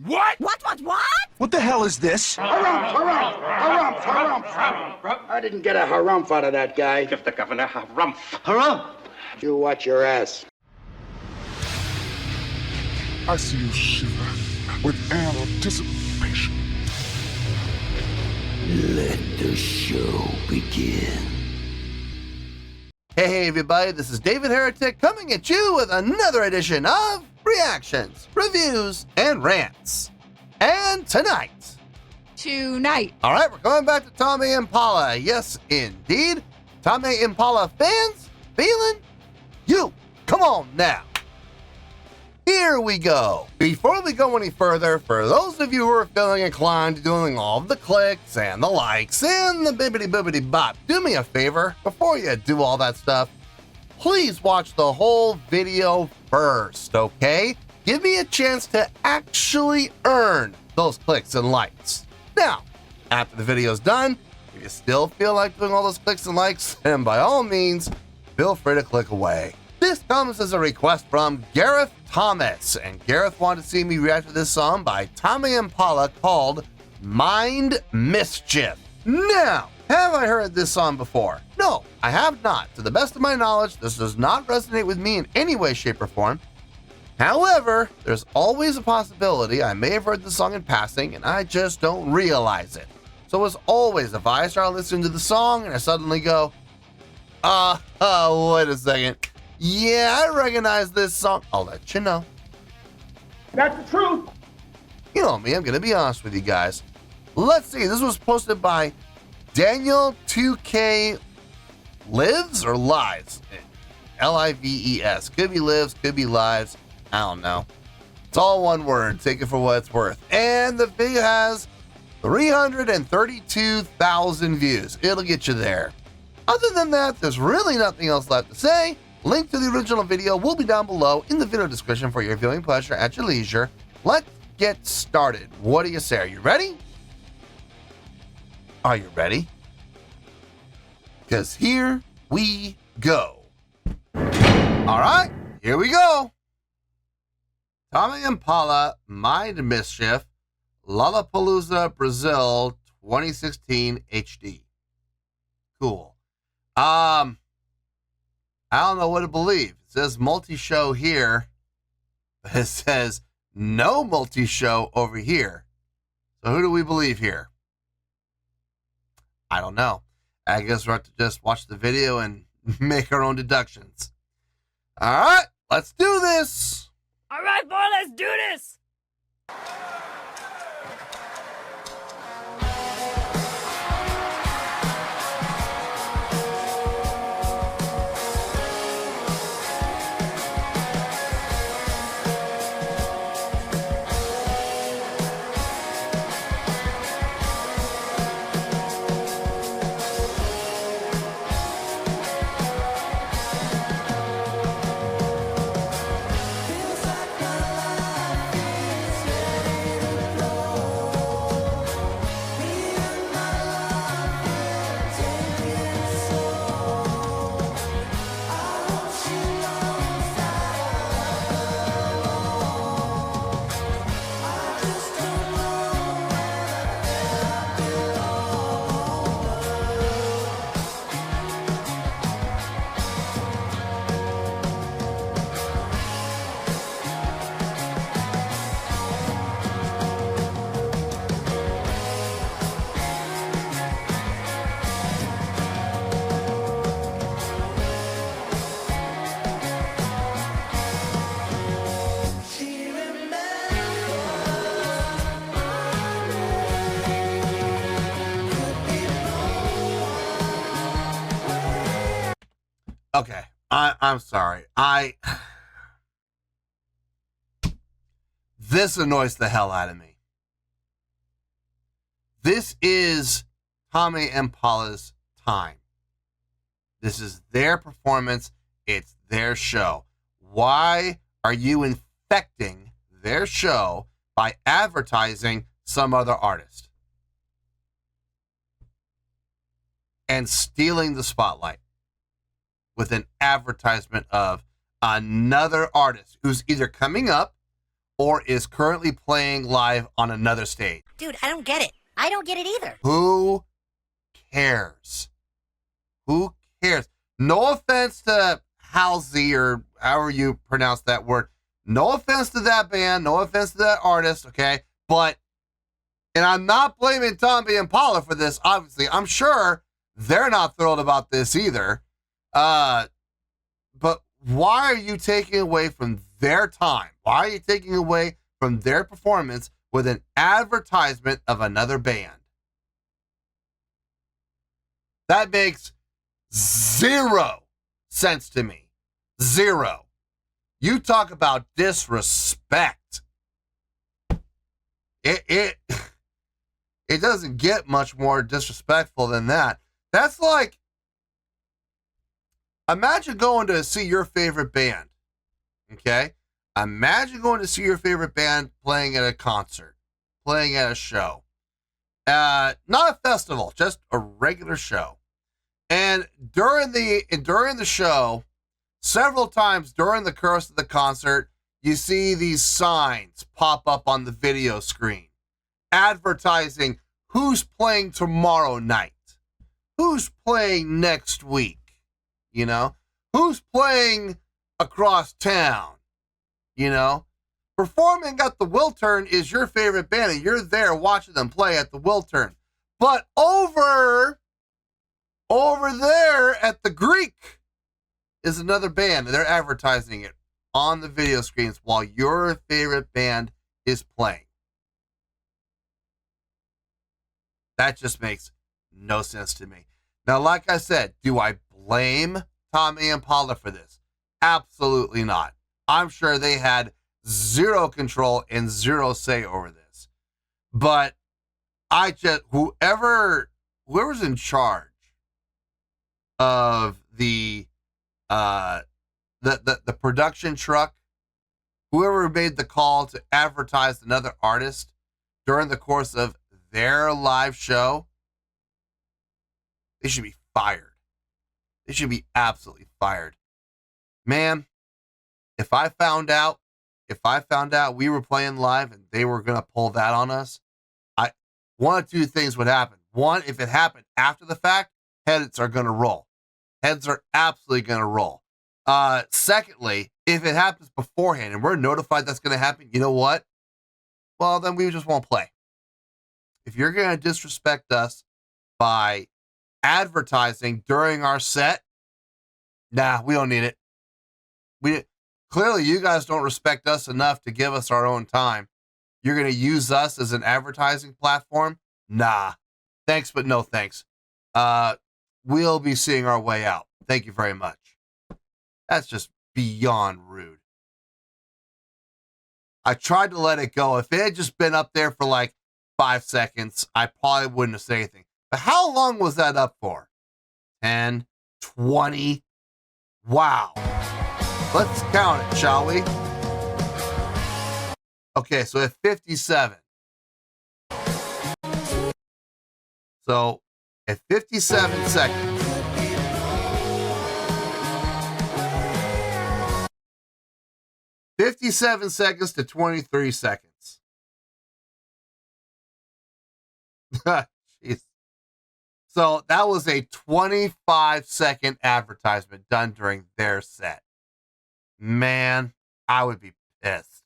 What? What? What the hell is this? Harumph. I didn't get a harumph out of that guy. Give the governor harumph. Harumph. You watch your ass. I see you shiver with anticipation. Let the show begin. Hey everybody, this is David Heretic coming at you with another edition of Reactions, Reviews, and Rants. And tonight, alright, we're going back to Tame Impala. Yes, indeed. Tame Impala fans, feeling you. Come on now. Here we go. Before we go any further, for those of you who are feeling inclined to doing all of the clicks and the likes and the bibbity-bibbity bop, do me a favor, before you do all that stuff, please watch the whole video first, okay? Give me a chance to actually earn those clicks and likes. Now, after the video's done, if you still feel like doing all those clicks and likes, then by all means, feel free to click away. This comes as a request from Gareth Thomas, and Gareth wanted to see me react to this song by Tame Impala called Mind Mischief. Now, have I heard this song before? No, I have not. To the best of my knowledge, this does not resonate with me in any way, shape, or form. However, there's always a possibility I may have heard the song in passing and I just don't realize it. So as always, if I start listening to the song and I suddenly go, wait a second. Yeah, I recognize this song. I'll let you know. That's the truth. You know me, I'm going to be honest with you guys. Let's see, this was posted by Daniel 2K Lives or Lives? Lives. Could be lives, could be lives. I don't know. It's all one word. Take it for what it's worth. And the video has 332,000 views. It'll get you there. Other than that, there's really nothing else left to say. Link to the original video will be down below in the video description for your viewing pleasure at your leisure. Let's get started. What do you say? Are you ready? Are you ready? Because here we go. All right, here we go. Tame Impala, Mind Mischief, Lollapalooza, Brazil, 2016 HD. Cool. I don't know what to believe. It says multi-show here. It says no multi-show over here. So who do we believe here? I don't know. I guess we'll have to just watch the video and make our own deductions. All right, let's do this. All right, boy, let's do this. Okay, I'm sorry. This annoys the hell out of me. This is Tame Impala's time. This is their performance. It's their show. Why are you infecting their show by advertising some other artist and stealing the spotlight with an advertisement of another artist who's either coming up or is currently playing live on another stage. Dude, I don't get it. I don't get it either. Who cares? Who cares? No offense to Halsey, or however you pronounce that word. No offense to that band. No offense to that artist, okay? But, and I'm not blaming Tame Impala for this, obviously. I'm sure they're not thrilled about this either. But why are you taking away from their time? Why are you taking away from their performance with an advertisement of another band? That makes zero sense to me. Zero. You talk about disrespect. It doesn't get much more disrespectful than that. That's like, imagine going to see your favorite band. Okay? Imagine going to see your favorite band playing at a concert, playing at a show. Not a festival, just a regular show. And during the show, several times during the course of the concert, you see these signs pop up on the video screen advertising who's playing tomorrow night, who's playing next week, you know, who's playing across town, you know. Performing at the Wiltern is your favorite band, and you're there watching them play at the Wiltern. But over there at the Greek is another band, and they're advertising it on the video screens while your favorite band is playing. That just makes no sense to me. Now, like I said, do I blame Tame Impala for this? Absolutely not. I'm sure they had zero control and zero say over this. But whoever's in charge of the production truck, whoever made the call to advertise another artist during the course of their live show, they should be fired. They should be absolutely fired. Man, if I found out we were playing live and they were going to pull that on us, one of two things would happen. One, if it happened after the fact, heads are going to roll. Heads are absolutely going to roll. Secondly, if it happens beforehand and we're notified that's going to happen, you know what? Well, then we just won't play. If you're going to disrespect us by advertising during our set, nah, we don't need it. Clearly, you guys don't respect us enough to give us our own time. You're going to use us as an advertising platform? Nah. Thanks, but no thanks. We'll be seeing our way out. Thank you very much. That's just beyond rude. I tried to let it go. If it had just been up there for like 5 seconds, I probably wouldn't have said anything. But how long was that up for? 10, 20? Wow. Let's count it, shall we? Okay, so at 57. So at 57 seconds. $57 seconds to 23 seconds. Jeez. So that was a 25-second advertisement done during their set. Man, I would be pissed.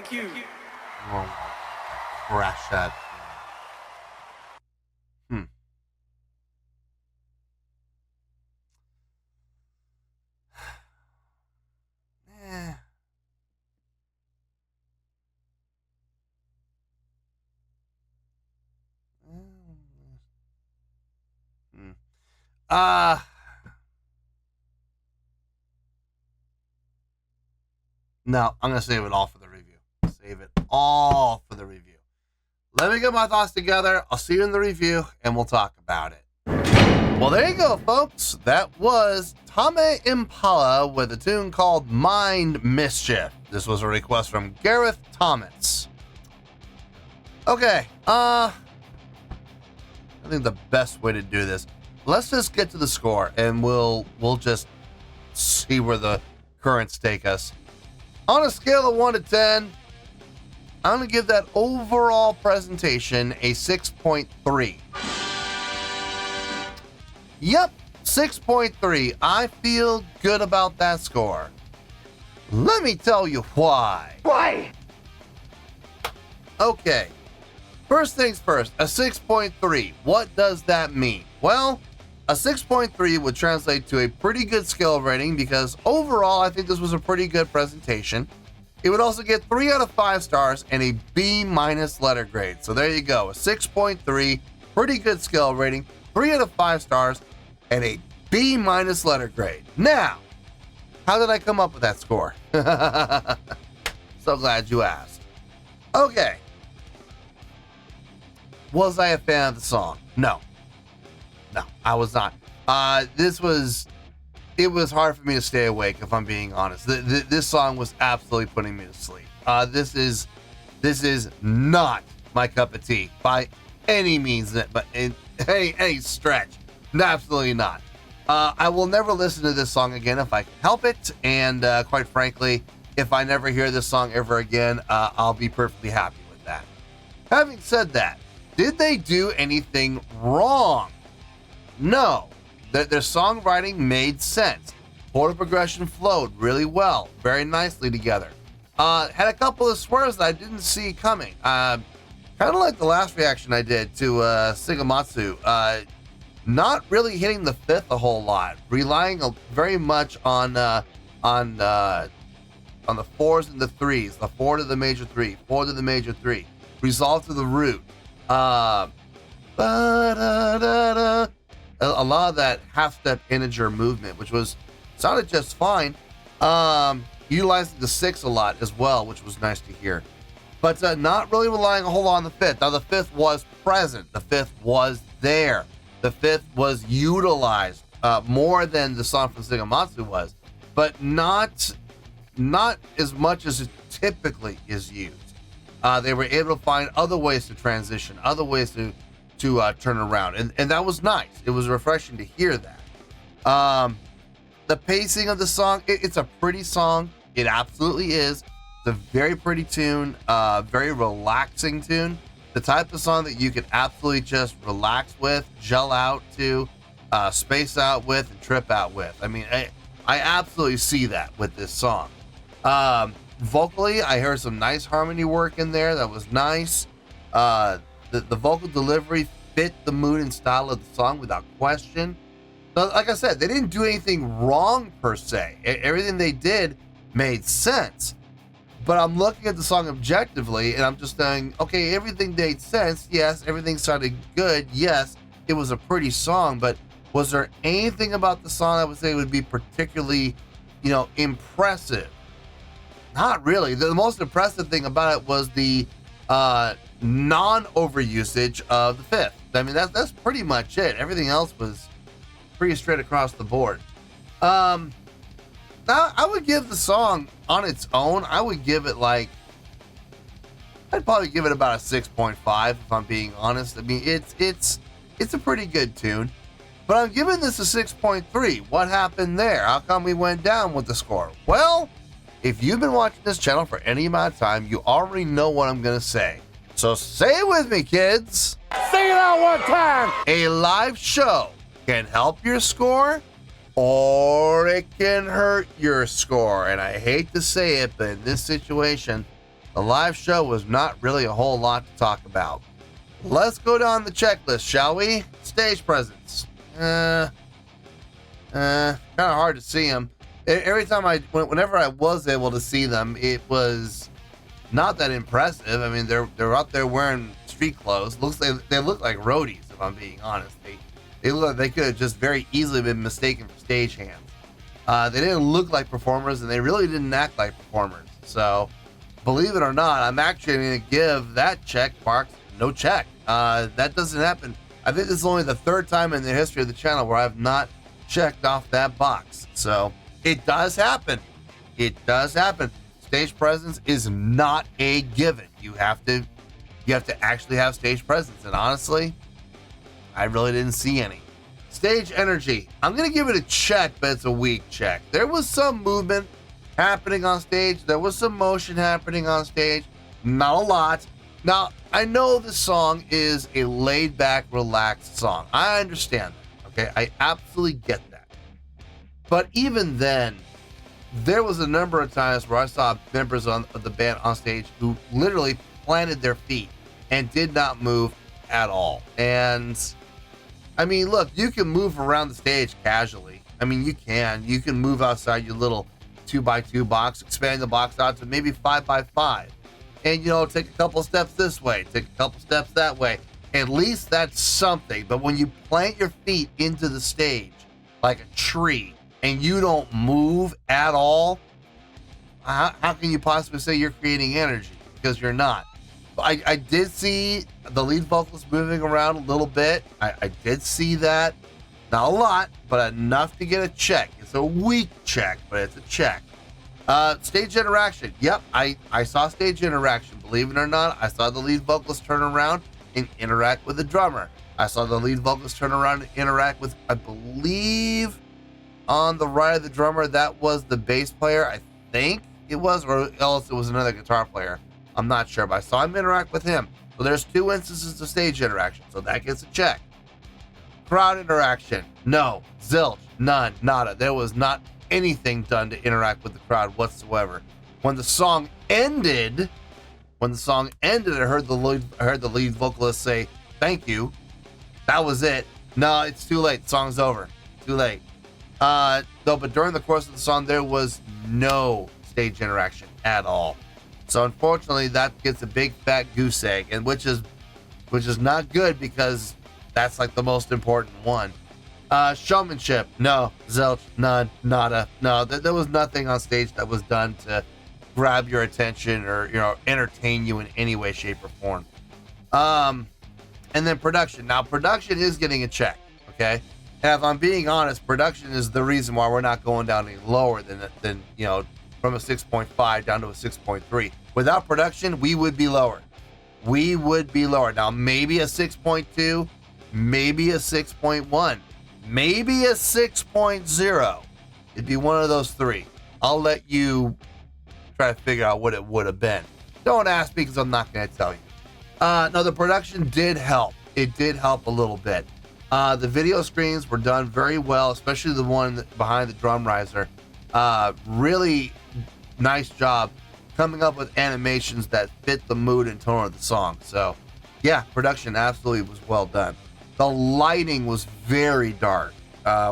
Thank you. Oh, crash that. Eh. Uh, no, I'm going to save it all for the review. Save it all for the review. Let me get my thoughts together. I'll see you in the review, and we'll talk about it. Well, there you go, folks. That was Tame Impala with a tune called Mind Mischief. This was a request from Gareth Thomas. Okay, I think the best way to do this, let's just get to the score, and we'll just see where the currents take us. On a scale of 1 to 10, I'm going to give that overall presentation a 6.3. Yep, 6.3. I feel good about that score. Let me tell you why. Why? Okay, first things first, a 6.3. What does that mean? Well, a 6.3 would translate to a pretty good skill rating because overall, I think this was a pretty good presentation. It would also get 3 out of 5 stars and a B- letter grade. So there you go, a 6.3, pretty good skill rating, 3 out of 5 stars, and a B- letter grade. Now, how did I come up with that score? So glad you asked. Okay. Was I a fan of the song? No, I was not. It was hard for me to stay awake, if I'm being honest. This song was absolutely putting me to sleep. This is not my cup of tea by any means, but in any stretch. Absolutely not. I will never listen to this song again if I can help it, and quite frankly, if I never hear this song ever again, I'll be perfectly happy with that. Having said that, did they do anything wrong? No. Their songwriting made sense. Chord progression flowed really well, very nicely together. Had a couple of swears that I didn't see coming. Kind of like the last reaction I did to Sigamatsu. Not really hitting the fifth a whole lot, relying very much on the fours and the threes, the 4 to the major 3, 4 to the major 3, resolve to the root. A lot of that half-step integer movement, which sounded just fine. Utilizing the 6 a lot as well, which was nice to hear. But not really relying a whole lot on the fifth. Now, the fifth was present. The fifth was there. The fifth was utilized more than the song from Sigamatsu was, but not as much as it typically is used. They were able to find other ways to transition, other ways to turn around, and that was nice. It was refreshing to hear that. The pacing of the song, it's a pretty song. It absolutely is. It's a very pretty tune, very relaxing tune. The type of song that you can absolutely just relax with, gel out to, space out with, and trip out with. I mean, I absolutely see that with this song. Vocally, I heard some nice harmony work in there. That was nice. The vocal delivery fit the mood and style of the song without question. So, like I said, they didn't do anything wrong per se. Everything they did made sense. But I'm looking at the song objectively, and I'm just saying, okay, everything made sense. Yes, everything sounded good. Yes, it was a pretty song. But was there anything about the song I would say would be particularly, impressive? Not really. The most impressive thing about it was the non-overusage of the fifth. I mean, that's pretty much it. Everything else was pretty straight across the board. I would give the song on its own, I would give it I'd probably give it about a 6.5 if I'm being honest. I mean, it's a pretty good tune, but I'm giving this a 6.3. What happened there? How come we went down with the score? Well, if you've been watching this channel for any amount of time, you already know what I'm going to say. So say it with me, kids. Sing it out one time. A live show can help your score, or it can hurt your score. And I hate to say it, but in this situation, The live show was not really a whole lot to talk about. Let's go down the checklist, shall we? Stage presence. Kind of hard to see them. Every time whenever I was able to see them, it was not that impressive. I mean, they're out there wearing street clothes. They look like roadies, if I'm being honest. They look like they could have just very easily been mistaken for stagehands. They didn't look like performers, and they really didn't act like performers. So, believe it or not, I'm actually going to give that check mark no check. That doesn't happen. I think this is only the third time in the history of the channel where I've not checked off that box. So, it does happen. It does happen. Stage presence is not a given. You have to actually have stage presence. And honestly, I really didn't see any. Stage energy. I'm going to give it a check, but it's a weak check. There was some movement happening on stage. There was some motion happening on stage. Not a lot. Now, I know the song is a laid-back, relaxed song. I understand that. Okay, I absolutely get that. But even then, there was a number of times where I saw members of the band on stage who literally planted their feet and did not move at all. And I mean, look, you can move around the stage casually. I mean, you can move outside your little 2x2 box, expand the box out to maybe 5x5, and take a couple steps this way, take a couple steps that way. At least that's something. But when you plant your feet into the stage like a tree and you don't move at all, how can you possibly say you're creating energy? Because you're not. I did see the lead vocalist moving around a little bit. I did see that. Not a lot, but enough to get a check. It's a weak check, but it's a check. Stage interaction. Yep, I saw stage interaction. Believe it or not, I saw the lead vocalist turn around and interact with the drummer. I saw the lead vocalist turn around and interact with, I believe, on the right of the drummer, that was the bass player. I think it was, or else it was another guitar player. I'm not sure, but I saw him interact with him. So there's 2 instances of stage interaction, so that gets a check. Crowd interaction. No. Zilch. None. Nada. There was not anything done to interact with the crowd whatsoever. When the song ended, I heard the lead vocalist say, "Thank you." That was it. No, it's too late. The song's over. Too late. But during the course of the song, there was no stage interaction at all. So unfortunately, that gets a big fat goose egg, and which is not good, because that's like the most important one. Showmanship. No. Zilch. None. Nada. No. There was nothing on stage that was done to grab your attention or entertain you in any way, shape, or form. And then production. Now, production is getting a check. Okay. And if I'm being honest, production is the reason why we're not going down any lower than from a 6.5 down to a 6.3. Without production, we would be lower. Now, maybe a 6.2, maybe a 6.1, maybe a 6.0. It'd be one of those 3. I'll let you try to figure out what it would have been. Don't ask me, because I'm not going to tell you. No, the production did help. It did help a little bit. The video screens were done very well, especially the one behind the drum riser. Really nice job coming up with animations that fit the mood and tone of the song. So, yeah, production absolutely was well done. The lighting was very dark.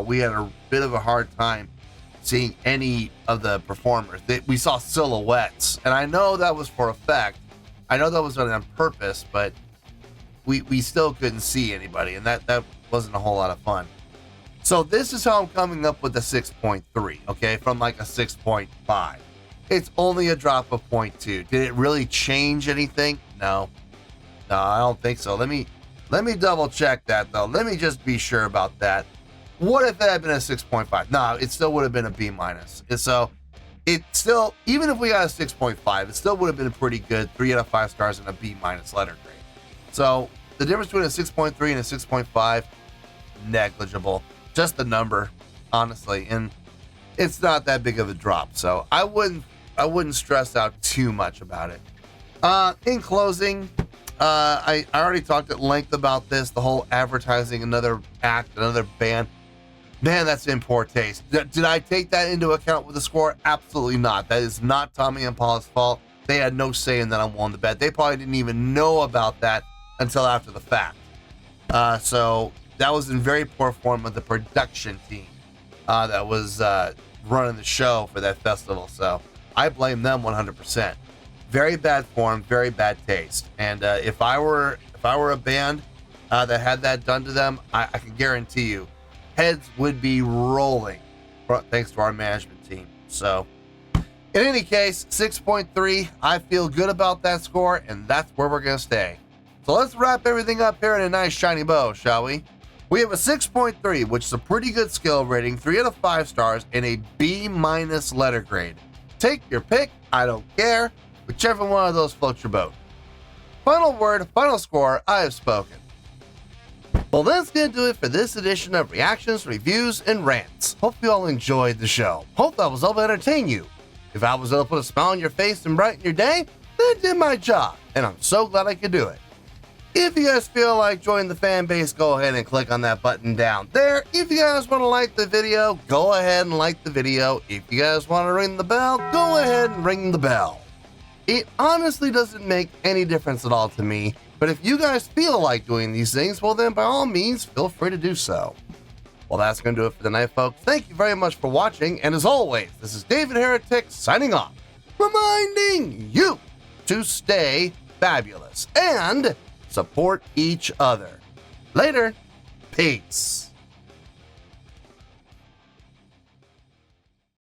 We had a bit of a hard time seeing any of the performers. We saw silhouettes, and I know that was for effect. I know that was done on purpose, but we still couldn't see anybody, and that wasn't a whole lot of fun. So this is how I'm coming up with a 6.3, okay, from like a 6.5. It's only a drop of 0.2. Did it really change anything? No, I don't think so. Let me double check that, though. Let me just be sure about that. What if it had been a 6.5? No, it still would have been a B-. And so it still, even if we got a 6.5, it still would have been pretty good. 3 out of 5 stars and a B- letter grade. So the difference between a 6.3 and a 6.5, negligible. Just the number, honestly, and it's not that big of a drop. So I wouldn't stress out too much about it. In closing, I already talked at length about this, the whole advertising another act, another band. Man, that's in poor taste. Did I take that into account with the score? Absolutely not. That is not Tame Impala's fault. they had no say in that I'm willing to bet. They probably didn't even know about that until after the fact. So that was in very poor form of the production team that was running the show for that festival. So I blame them 100%. Very bad form, very bad taste. And if I were a band that had that done to them, I can guarantee you, heads would be rolling, thanks to our management team. So, in any case, 6.3, I feel good about that score, and that's where we're going to stay. So let's wrap everything up here in a nice shiny bow, shall we? We have a 6.3, which is a pretty good skill rating, 3 out of 5 stars, and a B- letter grade. Take your pick, I don't care, whichever one of those floats your boat. Final word, final score, I have spoken. Well, that's going to do it for this edition of Reactions, Reviews, and Rants. Hope you all enjoyed the show. Hope I was able to entertain you. If I was able to put a smile on your face and brighten your day, then I did my job, and I'm so glad I could do it. If you guys feel like joining the fan base, go ahead and click on that button down there. If you guys want to like the video, go ahead and like the video. If you guys want to ring the bell, go ahead and ring the bell. It honestly doesn't make any difference at all to me, but if you guys feel like doing these things, well then by all means, feel free to do so. Well, that's going to do it for tonight, folks. Thank you very much for watching, and as always, this is David Heretic signing off, reminding you to stay fabulous and support each other. Later. Peace.